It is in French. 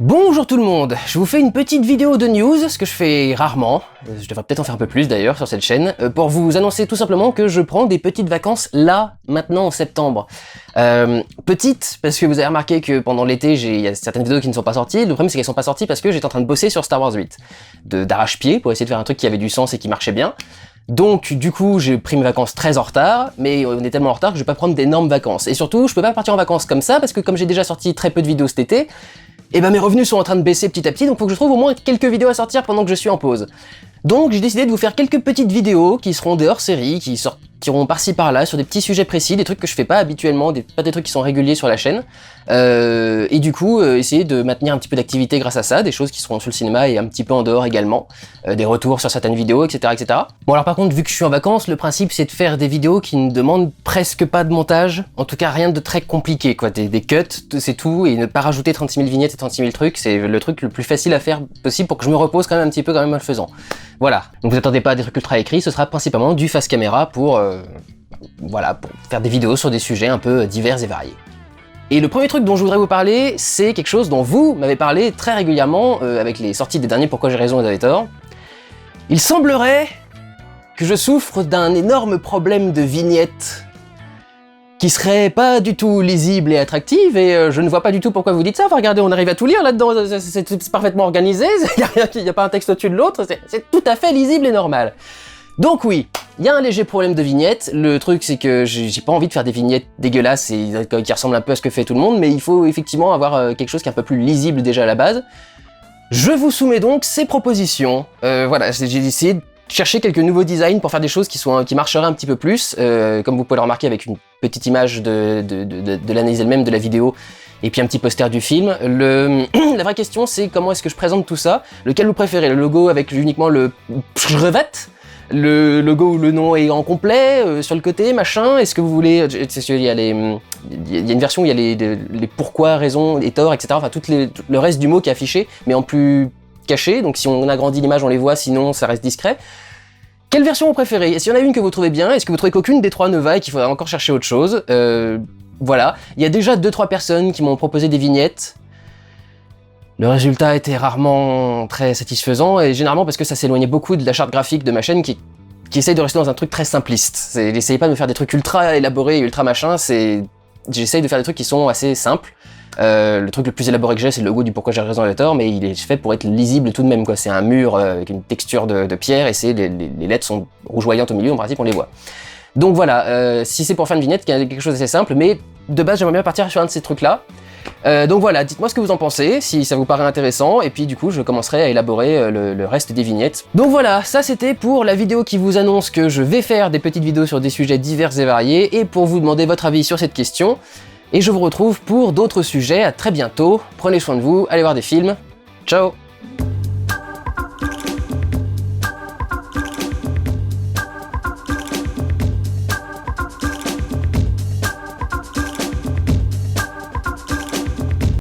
Bonjour tout le monde, je vous fais une petite vidéo de news, ce que je fais rarement, je devrais peut-être en faire un peu plus d'ailleurs sur cette chaîne, pour vous annoncer tout simplement que je prends des petites vacances là, maintenant en septembre. Petites, parce que vous avez remarqué que pendant l'été, il y a certaines vidéos qui ne sont pas sorties, le problème c'est qu'elles sont pas sorties parce que j'étais en train de bosser sur Star Wars 8, d'arrache-pied pour essayer de faire un truc qui avait du sens et qui marchait bien. Donc du coup j'ai pris mes vacances très en retard, mais on est tellement en retard que je vais pas prendre d'énormes vacances. Et surtout je peux pas partir en vacances comme ça parce que comme j'ai déjà sorti très peu de vidéos cet été, et ben mes revenus sont en train de baisser petit à petit, donc faut que je trouve au moins quelques vidéos à sortir pendant que je suis en pause. Donc j'ai décidé de vous faire quelques petites vidéos qui seront des hors-série, qui sortiront par-ci par-là sur des petits sujets précis, des trucs que je fais pas habituellement, pas des trucs qui sont réguliers sur la chaîne. Et du coup essayer de maintenir un petit peu d'activité grâce à ça, des choses qui seront sur le cinéma et un petit peu en dehors également, des retours sur certaines vidéos, etc., etc. Bon alors par contre vu que je suis en vacances, le principe c'est de faire des vidéos qui ne demandent presque pas de montage, en tout cas rien de très compliqué quoi, des cuts, c'est tout, et ne pas rajouter 36 000 vignettes et 36 000 trucs, c'est le truc le plus facile à faire possible pour que je me repose quand même un petit peu quand même en le faisant. Voilà, donc vous attendez pas à des trucs ultra écrits, ce sera principalement du face caméra pour faire des vidéos sur des sujets un peu divers et variés. Et le premier truc dont je voudrais vous parler, c'est quelque chose dont vous m'avez parlé très régulièrement avec les sorties des derniers Pourquoi j'ai raison et vous avez tort. Il semblerait que je souffre d'un énorme problème de vignette qui serait pas du tout lisible et attractive, et je ne vois pas du tout pourquoi vous dites ça. Enfin, regardez, on arrive à tout lire là-dedans, c'est parfaitement organisé, il n'y a pas un texte au-dessus de l'autre, c'est tout à fait lisible et normal. Donc oui, il y a un léger problème de vignettes. Le truc c'est que j'ai pas envie de faire des vignettes dégueulasses et qui ressemblent un peu à ce que fait tout le monde, mais il faut effectivement avoir quelque chose qui est un peu plus lisible déjà à la base. Je vous soumets donc ces propositions. Voilà, j'ai essayé de chercher quelques nouveaux designs pour faire des choses qui marcheraient un petit peu plus, comme vous pouvez le remarquer avec une petite image de l'analyse elle-même de la vidéo, et puis un petit poster du film. La vraie question c'est comment est-ce que je présente tout ça, lequel vous préférez, le logo avec uniquement le Pschrevet, le logo où le nom est en complet, sur le côté, machin, est-ce que vous voulez, il y a une version où il y a les pourquoi, raison et tort, etc., enfin le reste du mot qui est affiché, mais en plus caché, donc si on agrandit l'image on les voit, sinon ça reste discret. Quelle version vous préférez? Est-ce qu'il y en a une que vous trouvez bien? Est-ce que vous trouvez qu'aucune des trois ne va et qu'il faudra encore chercher autre chose? Voilà, il y a déjà 2-3 personnes qui m'ont proposé des vignettes. Le résultat était rarement très satisfaisant, et généralement parce que ça s'éloignait beaucoup de la charte graphique de ma chaîne qui essaye de rester dans un truc très simpliste. N'essayez pas de me faire des trucs ultra élaborés et ultra machin, j'essaye de faire des trucs qui sont assez simples. Le truc le plus élaboré que j'ai, c'est le logo du Pourquoi j'ai raison et tort, mais il est fait pour être lisible tout de même, quoi. C'est un mur avec une texture de pierre, et les lettres sont rougeoyantes au milieu, en principe on les voit. Donc voilà, si c'est pour faire une vignette, il y a quelque chose d'assez simple, mais de base j'aimerais bien partir sur un de ces trucs-là. Donc voilà, dites-moi ce que vous en pensez, si ça vous paraît intéressant, et puis du coup je commencerai à élaborer le reste des vignettes. Donc voilà, ça c'était pour la vidéo qui vous annonce que je vais faire des petites vidéos sur des sujets divers et variés, et pour vous demander votre avis sur cette question. Et je vous retrouve pour d'autres sujets, à très bientôt, prenez soin de vous, allez voir des films, ciao!